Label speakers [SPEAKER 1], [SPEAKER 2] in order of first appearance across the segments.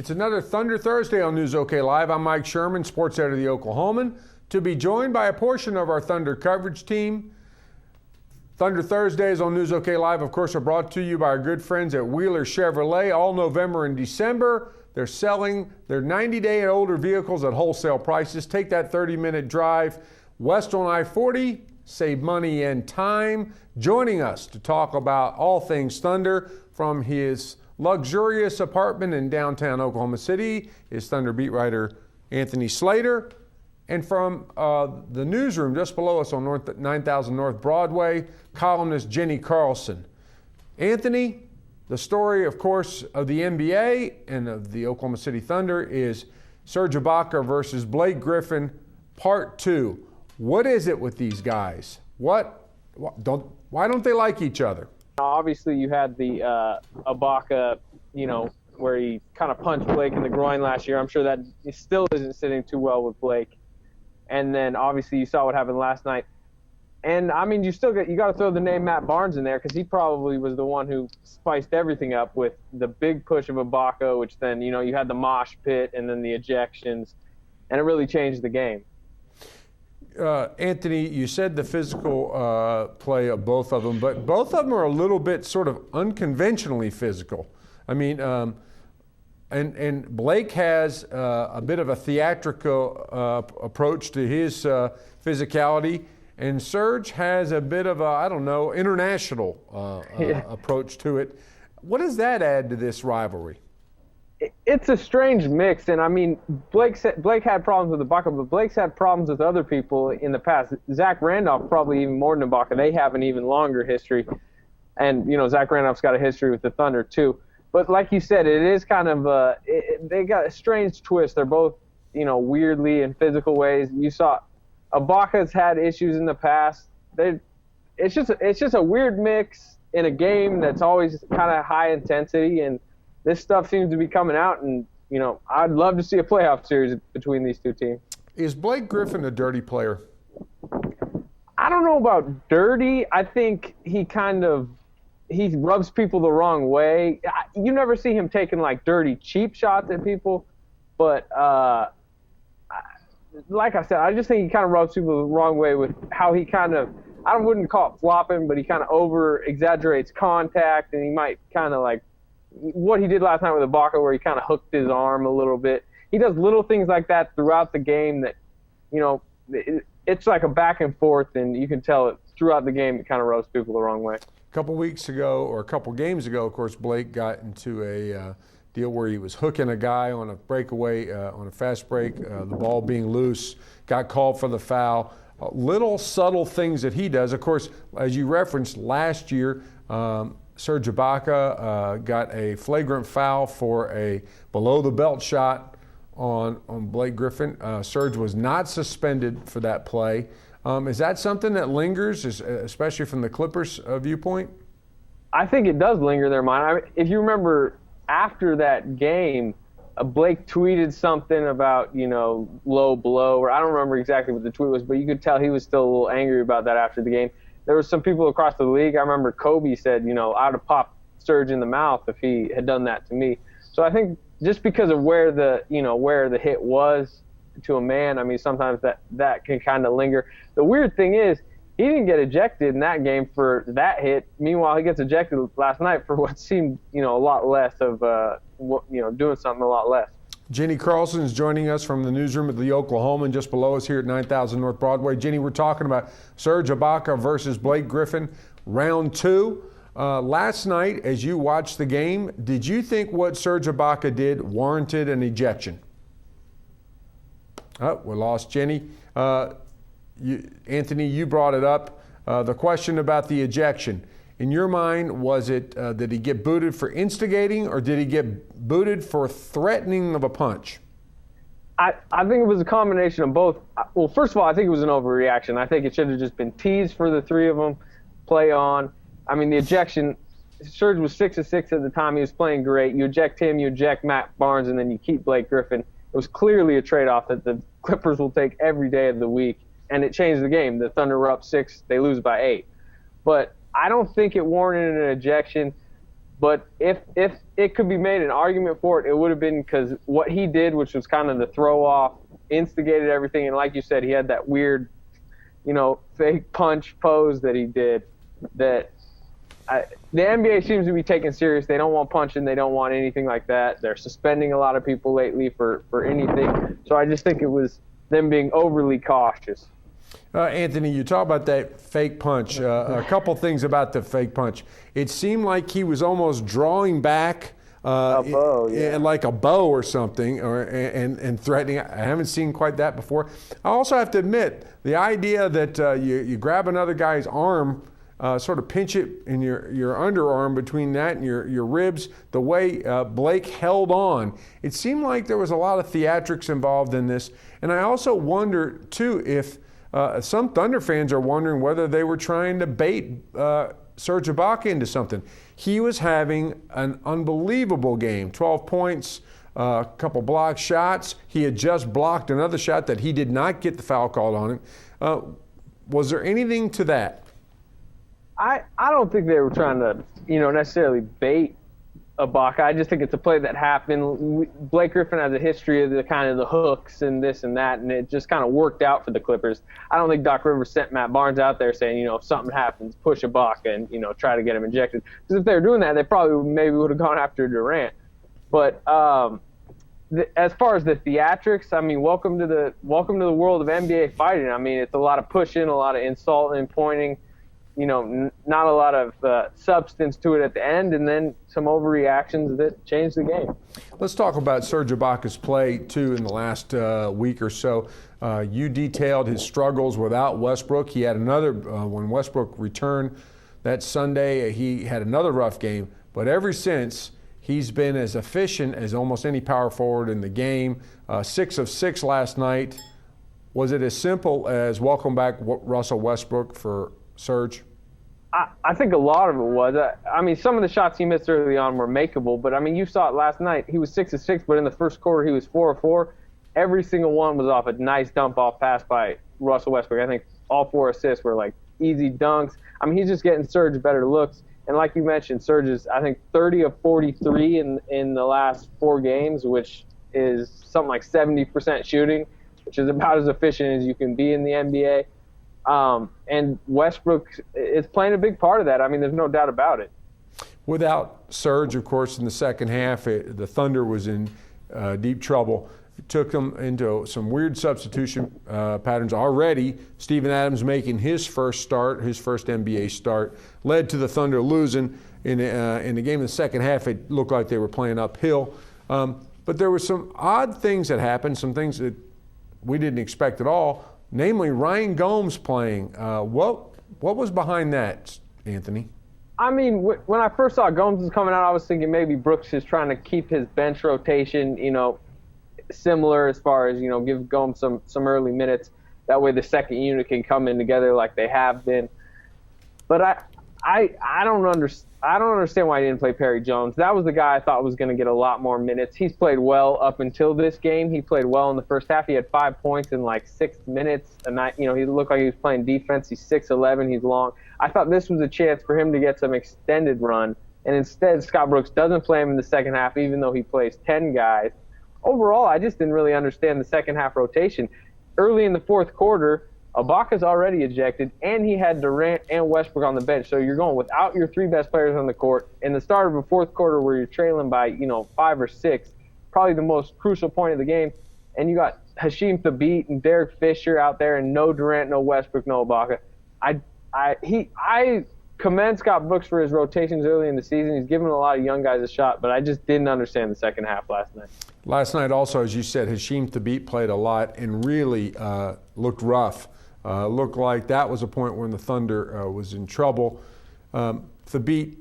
[SPEAKER 1] It's another Thunder Thursday on News OK Live. I'm Mike Sherman, sports editor of the Oklahoman, to be joined by a portion of our Thunder coverage team. Thunder Thursdays on News OK Live, of course, are brought to you by our good friends at Wheeler Chevrolet. All November and December, they're selling their 90-day and older vehicles at wholesale prices. Take that 30-minute drive west on I-40, save money and time. Joining us to talk about all things Thunder from his luxurious apartment in downtown Oklahoma City is Thunder beat writer Anthony Slater. And from the newsroom just below us on 9000 North Broadway, columnist Jenny Carlson. Anthony, the story, of course, of the NBA and of the Oklahoma City Thunder is Serge Ibaka versus Blake Griffin, Part 2. What is it with these guys? Why don't they like each other?
[SPEAKER 2] Obviously, you had the Ibaka, where he kind of punched Blake in the groin last year. I'm sure that he still isn't sitting too well with Blake. And then obviously you saw what happened last night. And I mean, you got to throw the name Matt Barnes in there because he probably was the one who spiced everything up with the big push of Ibaka, which then you had the mosh pit and then the ejections, and it really changed the game.
[SPEAKER 1] Anthony, you said the physical play of both of them, but both of them are a little bit sort of unconventionally physical. I mean, and Blake has a bit of a theatrical approach to his physicality, and Serge has a bit of a, international approach to it. What does that add to this rivalry?
[SPEAKER 2] It's a strange mix, and I mean, Blake had problems with Ibaka, but Blake's had problems with other people in the past. Zach Randolph probably even more than Ibaka. They have an even longer history, and Zach Randolph's got a history with the Thunder too. But like you said, it is kind of they got a strange twist. They're both weirdly in physical ways. You saw Ibaka's had issues in the past. It's just a weird mix in a game that's always kind of high intensity, and this stuff seems to be coming out, and, I'd love to see a playoff series between these two teams.
[SPEAKER 1] Is Blake Griffin a dirty player?
[SPEAKER 2] I don't know about dirty. I think he rubs people the wrong way. You never see him taking, dirty, cheap shots at people, but like I said, I just think he kind of rubs people the wrong way with how he I wouldn't call it flopping, but he kind of over-exaggerates contact, and he might kind of what he did last night with Ibaka, where he kind of hooked his arm a little bit. He does little things like that throughout the game that, it's like a back and forth, and you can tell it throughout the game. It kind of rubs people the wrong way.
[SPEAKER 1] A couple games ago, of course, Blake got into a deal where he was hooking a guy on a breakaway, on a fast break, the ball being loose, got called for the foul. Little subtle things that he does. Of course, as you referenced last year, Serge Ibaka got a flagrant foul for a below-the-belt shot on Blake Griffin. Serge was not suspended for that play. Is that something that lingers, especially from the Clippers' viewpoint?
[SPEAKER 2] I think it does linger in their mind. If you remember, after that game, Blake tweeted something about, low blow, or I don't remember exactly what the tweet was, but you could tell he was still a little angry about that after the game. There were some people across the league. I remember Kobe said, I'd have popped Serge in the mouth if he had done that to me. So I think just because of where the hit was to a man, I mean, sometimes that can kind of linger. The weird thing is, he didn't get ejected in that game for that hit. Meanwhile, he gets ejected last night for what seemed, a lot less of, doing something a lot less.
[SPEAKER 1] Jenny Carlson is joining us from the newsroom at the Oklahoman, just below us here at 9000 North Broadway. Jenny, we're talking about Serge Ibaka versus Blake Griffin, round 2. Last night, as you watched the game, did you think what Serge Ibaka did warranted an ejection? Oh, we lost Jenny. Anthony, you brought it up. The question about the ejection. In your mind, was it did he get booted for instigating, or did he get booted for threatening of a punch?
[SPEAKER 2] I think it was a combination of both. Well, first of all, I think it was an overreaction. I think it should have just been teased for the three of them, play on. I mean, the ejection, Serge was 6 of 6 at the time. He was playing great. You eject him, you eject Matt Barnes, and then you keep Blake Griffin. It was clearly a trade-off that the Clippers will take every day of the week, and it changed the game. The Thunder were up 6, they lose by 8. But I don't think it warranted an ejection. But if it could be made an argument for it, it would have been because what he did, which was kind of the throw off, instigated everything. And like you said, he had that weird, fake punch pose that he did. The NBA seems to be taken serious. They don't want punching. They don't want anything like that. They're suspending a lot of people lately for anything. So I just think it was them being overly cautious.
[SPEAKER 1] Anthony, you talk about that fake punch. A couple things about the fake punch. It seemed like he was almost drawing back,
[SPEAKER 2] A bow, yeah.
[SPEAKER 1] like a bow or something, and threatening. I haven't seen quite that before. I also have to admit, the idea that you grab another guy's arm, sort of pinch it in your underarm between that and your ribs, the way Blake held on, it seemed like there was a lot of theatrics involved in this. And I also wonder, too, if some Thunder fans are wondering whether they were trying to bait Serge Ibaka into something. He was having an unbelievable game, 12 points, a couple blocked shots. He had just blocked another shot that he did not get the foul called on him. Was there anything to that?
[SPEAKER 2] I don't think they were trying to, necessarily bait Ibaka. I just think it's a play that happened. Blake Griffin has a history of the hooks and this and that, and it just kind of worked out for the Clippers. I don't think Doc Rivers sent Matt Barnes out there saying, if something happens, push Ibaka and, try to get him ejected. Because if they were doing that, they probably maybe would have gone after Durant. But as far as the theatrics, I mean, welcome to the world of NBA fighting. I mean, it's a lot of pushing, a lot of insulting and pointing. Not a lot of substance to it at the end, and then some overreactions that changed the game.
[SPEAKER 1] Let's talk about Serge Ibaka's play, too, in the last week or so. You detailed his struggles without Westbrook. He had another, when Westbrook returned that Sunday, he had another rough game. But ever since, he's been as efficient as almost any power forward in the game. 6 of 6 last night. Was it as simple as welcome back Russell Westbrook for Serge?
[SPEAKER 2] I think a lot of it was. I mean, some of the shots he missed early on were makeable, but I mean, you saw it last night. He was 6 of 6, but in the first quarter he was 4 of 4. Every single one was off a nice dump off pass by Russell Westbrook. I think all 4 assists were like easy dunks. I mean, he's just getting Serge better looks. And like you mentioned, Serge is, I think, 30 of 43 in the last 4 games, which is something like 70% shooting, which is about as efficient as you can be in the NBA. And Westbrook is playing a big part of that. I mean, there's no doubt about it.
[SPEAKER 1] Without Serge, of course, in the second half, the Thunder was in deep trouble. It took them into some weird substitution patterns already. Steven Adams making his first NBA start, led to the Thunder losing. In the game in the second half, it looked like they were playing uphill. But there were some odd things that happened, some things that we didn't expect at all. Namely, Ryan Gomes playing. What was behind that, Anthony?
[SPEAKER 2] I mean, when I first saw Gomes was coming out, I was thinking maybe Brooks is trying to keep his bench rotation, similar as far as, give Gomes some early minutes. That way the second unit can come in together like they have been. But I don't understand why he didn't play Perry Jones. That was the guy I thought was going to get a lot more minutes. He's played well up until this game. He played well in the first half. He had 5 points in like 6 minutes. And he looked like he was playing defense. He's 6'11". He's long. I thought this was a chance for him to get some extended run. And instead, Scott Brooks doesn't play him in the second half, even though he plays 10 guys. Overall, I just didn't really understand the second half rotation. Early in the fourth quarter, Ibaka's already ejected, and he had Durant and Westbrook on the bench. So you're going without your 3 best players on the court in the start of a fourth quarter where you're trailing by, 5 or 6, probably the most crucial point of the game. And you got Hasheem Thabeet and Derek Fisher out there, and no Durant, no Westbrook, no Ibaka. I commend Scott Brooks for his rotations early in the season. He's given a lot of young guys a shot, but I just didn't understand the second half last night.
[SPEAKER 1] Last night also, as you said, Hasheem Thabeet played a lot and really looked rough. Looked like that was a point when the Thunder was in trouble. Thabeet,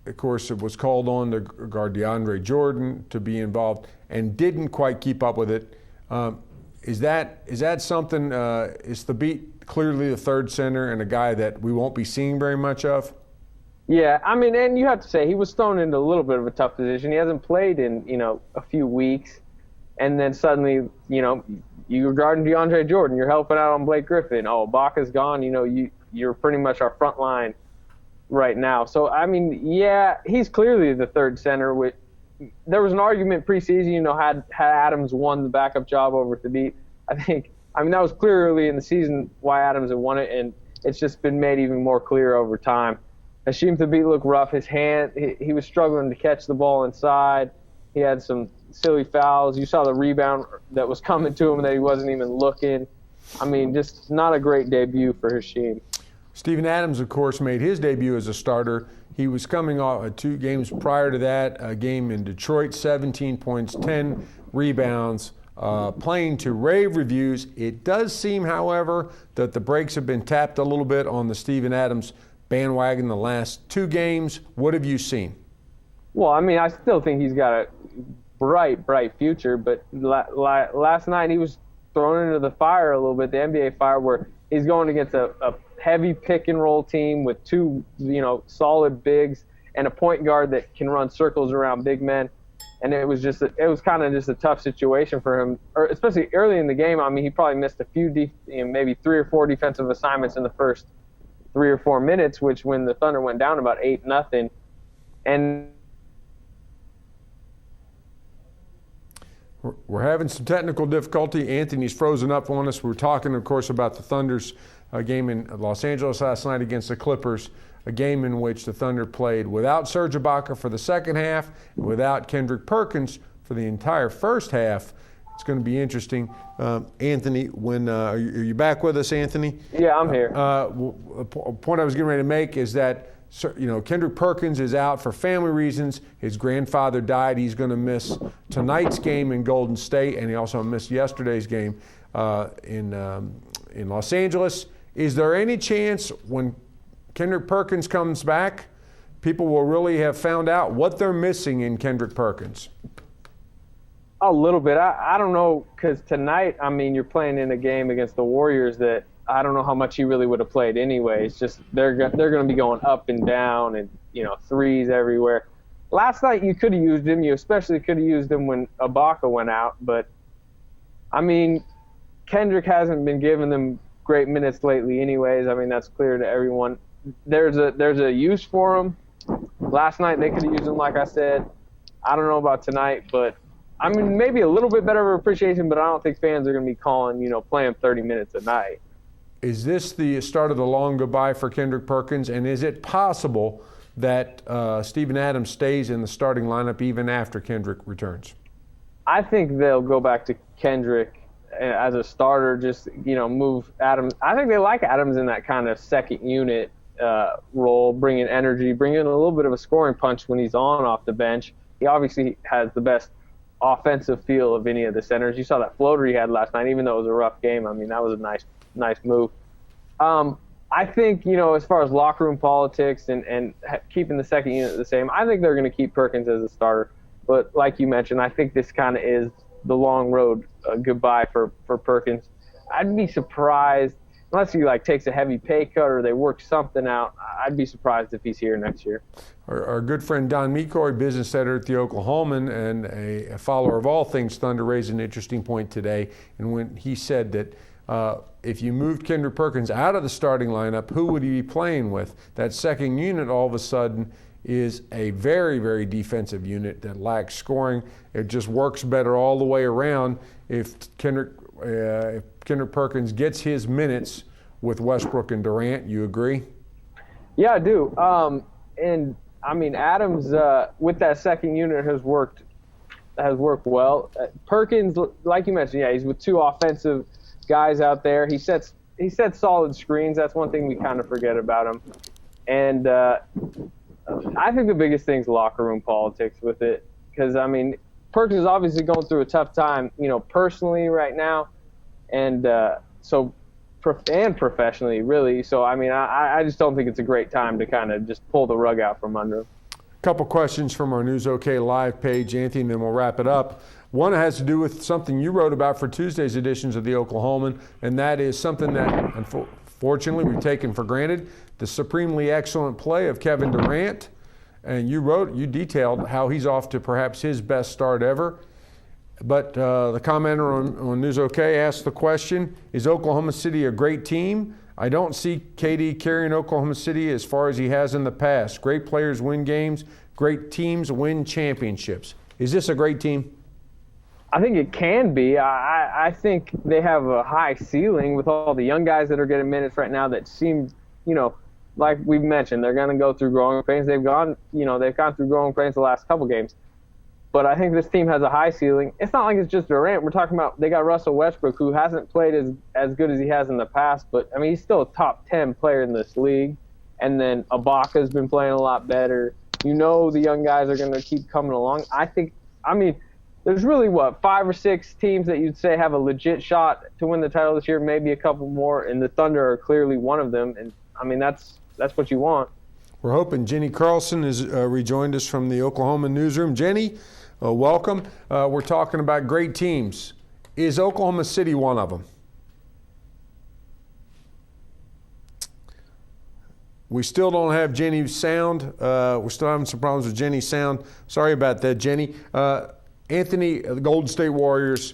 [SPEAKER 1] of course, was called on to guard DeAndre Jordan to be involved and didn't quite keep up with it. Is that something? Is Thabeet clearly the third center and a guy that we won't be seeing very much of?
[SPEAKER 2] Yeah, I mean, and you have to say he was thrown into a little bit of a tough position. He hasn't played in a few weeks, and then suddenly you're guarding DeAndre Jordan. You're helping out on Blake Griffin. Oh, Ibaka's gone. You're pretty much our front line right now. So, I mean, yeah, he's clearly the third center. There was an argument preseason, had Adams won the backup job over Thabit. I mean, that was clear early in the season why Adams had won it, and it's just been made even more clear over time. Hasheem Thabit looked rough. His hand, he was struggling to catch the ball inside. He had some silly fouls. You saw the rebound that was coming to him that he wasn't even looking. I mean, just not a great debut for Hasheem.
[SPEAKER 1] Steven Adams, of course, made his debut as a starter. He was coming off 2 games prior to that, a game in Detroit, 17 points, 10 rebounds, playing to rave reviews. It does seem, however, that the brakes have been tapped a little bit on the Steven Adams bandwagon the last 2 games. What have you seen?
[SPEAKER 2] Well, I mean, I still think he's got a bright future, but last night he was thrown into the fire a little bit, the NBA fire, where he's going against a heavy pick and roll team with 2, solid bigs and a point guard that can run circles around big men. And it was kind of just a tough situation for him, especially early in the game. I mean, he probably missed a few, maybe 3 or 4 defensive assignments in the first 3 or 4 minutes, which when the Thunder went down about 8-0. And
[SPEAKER 1] we're having some technical difficulty. Anthony's frozen up on us. We're talking, of course, about the Thunder's game in Los Angeles last night against the Clippers, a game in which the Thunder played without Serge Ibaka for the second half, without Kendrick Perkins for the entire first half. It's going to be interesting. Anthony, are you back with us, Anthony?
[SPEAKER 2] Yeah, I'm here.
[SPEAKER 1] A point I was getting ready to make is that Kendrick Perkins is out for family reasons. His grandfather died. He's going to miss tonight's game in Golden State, and he also missed yesterday's game in Los Angeles. Is there any chance when Kendrick Perkins comes back, people will really have found out what they're missing in Kendrick Perkins?
[SPEAKER 2] A little bit. I don't know, because tonight, I mean, you're playing in a game against the Warriors that I don't know how much he really would have played anyway. It's just they're going to be going up and down and, threes everywhere. Last night you could have used him. You especially could have used him when Ibaka went out. But, I mean, Kendrick hasn't been giving them great minutes lately anyways. I mean, that's clear to everyone. There's a use for him. Last night they could have used him, like I said. I don't know about tonight, but I mean, maybe a little bit better of appreciation, but I don't think fans are going to be calling, play him 30 minutes a night.
[SPEAKER 1] Is this the start of the long goodbye for Kendrick Perkins? And is it possible that Steven Adams stays in the starting lineup even after Kendrick returns?
[SPEAKER 2] I think they'll go back to Kendrick as a starter, just, move Adams. I think they like Adams in that kind of second unit role, bringing energy, bringing a little bit of a scoring punch when he's off the bench. He obviously has the best offensive feel of any of the centers. You saw that floater he had last night, even though it was a rough game. I mean, that was a nice move. I think, as far as locker room politics and keeping the second unit the same, I think they're going to keep Perkins as a starter. But like you mentioned, I think this kind of is the long road goodbye for Perkins. I'd be surprised, unless he takes a heavy pay cut or they work something out, I'd be surprised if he's here next year.
[SPEAKER 1] Our good friend Don Mecoy, business editor at the Oklahoman and a follower of all things Thunder, raised an interesting point today. And when he said that if you moved Kendrick Perkins out of the starting lineup, who would he be playing with? That second unit all of a sudden is a very, very defensive unit that lacks scoring. It just works better all the way around if Kendrick Perkins gets his minutes with Westbrook and Durant. You agree? Yeah,
[SPEAKER 2] I do. And I mean, Adams with that second unit has worked well. Perkins, like you mentioned, he's with 2 offensive guys out there. He sets solid screens. That's one thing we kind of forget about him. And I think the biggest thing is locker room politics with it, because I mean, Perkins is obviously going through a tough time, personally right now, and and professionally, really. So I mean, I just don't think it's a great time to kind of just pull the rug out from under him.
[SPEAKER 1] Couple questions from our News OK Live page, Anthony, and then we'll wrap it up. One has to do with something you wrote about for Tuesday's editions of the Oklahoman, and that is something that, unfortunately, we've taken for granted, the supremely excellent play of Kevin Durant. And you detailed how he's off to perhaps his best start ever. But the commenter on News OK asked the question, is Oklahoma City a great team? I don't see KD carrying Oklahoma City as far as he has in the past. Great players win games. Great teams win championships. Is this a great team?
[SPEAKER 2] I think it can be. I think they have a high ceiling with all the young guys that are getting minutes right now that seem, like we've mentioned, they're going to go through growing pains. They've gone through growing pains the last couple games. But I think this team has a high ceiling. It's not like it's just Durant. We're talking about they got Russell Westbrook, who hasn't played as good as he has in the past, but I mean he's still a top 10 player in this league. And then Ibaka's been playing a lot better. The young guys are going to keep coming along. There's really, 5 or 6 teams that you'd say have a legit shot to win the title this year, maybe a couple more, and the Thunder are clearly one of them. And, that's what you want.
[SPEAKER 1] We're hoping Jenny Carlson has rejoined us from the Oklahoma newsroom. Jenny, welcome. We're talking about great teams. Is Oklahoma City one of them? We still don't have Jenny's sound. We're still having some problems with Jenny's sound. Sorry about that, Jenny. Anthony, the Golden State Warriors,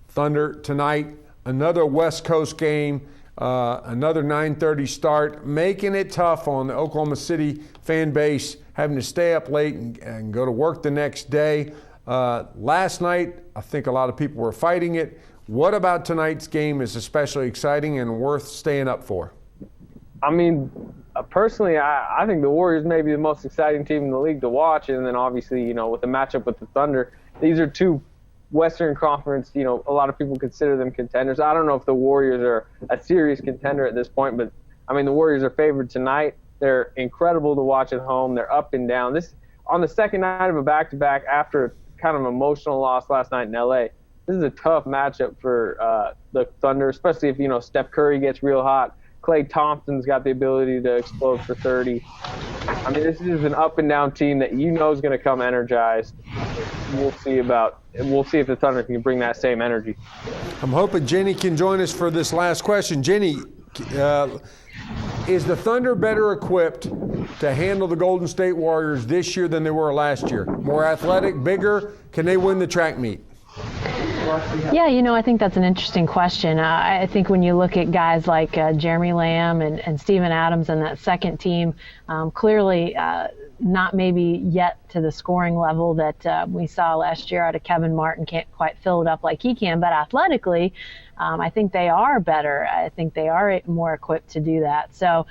[SPEAKER 1] Thunder tonight, another West Coast game, another 9:30 start, making it tough on the Oklahoma City fan base, having to stay up late and go to work the next day. Last night, I think a lot of people were fighting it. What about tonight's game is especially exciting and worth staying up for?
[SPEAKER 2] Personally, I think the Warriors may be the most exciting team in the league to watch, and then obviously, with the matchup with the Thunder, these are two Western Conference, a lot of people consider them contenders. I don't know if the Warriors are a serious contender at this point, but, the Warriors are favored tonight. They're incredible to watch at home. They're up and down. This on the second night of a back-to-back after kind of an emotional loss last night in L.A., this is a tough matchup for the Thunder, especially if, Steph Curry gets real hot. Klay Thompson's got the ability to explode for 30. This is an up-and-down team that is going to come energized. We'll see if the Thunder can bring that same energy.
[SPEAKER 1] I'm hoping Jenny can join us for this last question. Jenny, is the Thunder better equipped to handle the Golden State Warriors this year than they were last year? More athletic, bigger? Can they win the track meet?
[SPEAKER 3] Yeah, I think that's an interesting question. I think when you look at guys like Jeremy Lamb and Steven Adams and that second team, clearly not maybe yet to the scoring level that we saw last year out of Kevin Martin. Can't quite fill it up like he can, but athletically, I think they are better. I think they are more equipped to do that. So,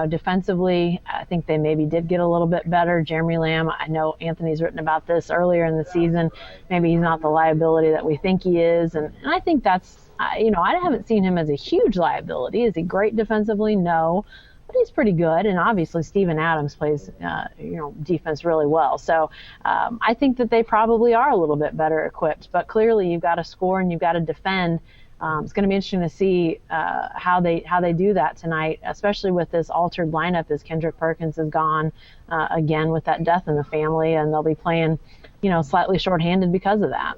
[SPEAKER 3] defensively, I think they maybe did get a little bit better. Jeremy Lamb, I know Anthony's written about this earlier in the season. Maybe he's not the liability that we think he is. And I think that's, I haven't seen him as a huge liability. Is he great defensively? No. But he's pretty good, and obviously Steven Adams plays, defense really well. So I think that they probably are a little bit better equipped. But clearly, you've got to score and you've got to defend. It's going to be interesting to see how they do that tonight, especially with this altered lineup as Kendrick Perkins is gone again with that death in the family, and they'll be playing, slightly shorthanded because of that.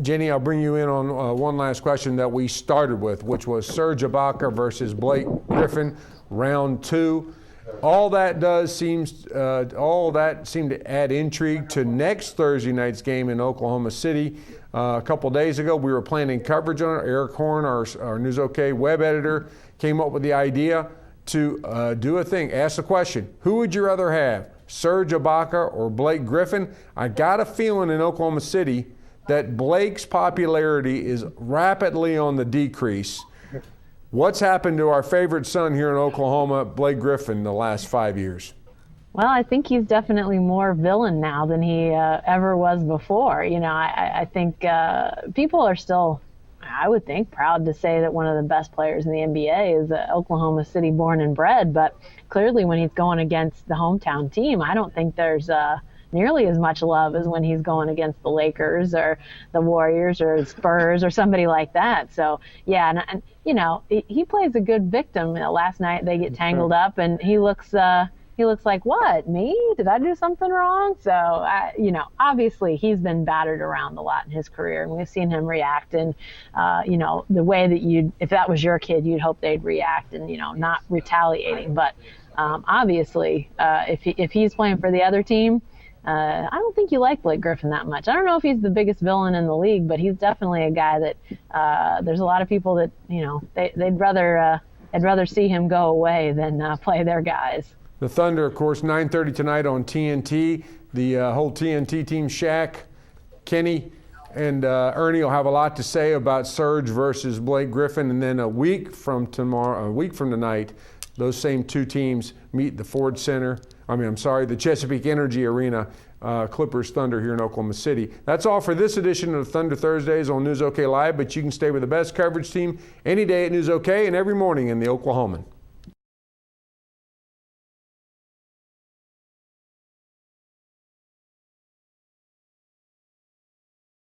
[SPEAKER 1] Jenny, I'll bring you in on one last question that we started with, which was Serge Ibaka versus Blake Griffin. Round 2. All that seemed to add intrigue to next Thursday night's game in Oklahoma City. A couple days ago, we were planning coverage on it. Eric Horn, our News OK web editor, came up with the idea to do a thing. Ask the question, who would you rather have, Serge Ibaka or Blake Griffin? I got a feeling in Oklahoma City that Blake's popularity is rapidly on the decrease. What's happened to our favorite son here in Oklahoma, Blake Griffin, the last 5 years?
[SPEAKER 3] Well, I think he's definitely more villain now than he ever was before. I think people are still, I would think, proud to say that one of the best players in the NBA is Oklahoma City born and bred. But clearly when he's going against the hometown team, I don't think there's nearly as much love as when he's going against the Lakers or the Warriors or Spurs or somebody like that. So, yeah, and he plays a good victim. Last night they get tangled up, and he looks like, what, me? Did I do something wrong? So, obviously he's been battered around a lot in his career, and we've seen him react. And, the way that if that was your kid, you'd hope they'd react and, not retaliating. But obviously, if he's playing for the other team, I don't think you like Blake Griffin that much. I don't know if he's the biggest villain in the league, but he's definitely a guy that there's a lot of people that, they'd rather I'd rather see him go away than play their guys.
[SPEAKER 1] The Thunder, of course, 9:30 tonight on TNT. The whole TNT team, Shaq, Kenny, and Ernie will have a lot to say about Serge versus Blake Griffin. And then a week from tonight, those same two teams meet the the Chesapeake Energy Arena, Clippers Thunder here in Oklahoma City. That's all for this edition of Thunder Thursdays on News OK Live, but you can stay with the best coverage team any day at News OK and every morning in the Oklahoman.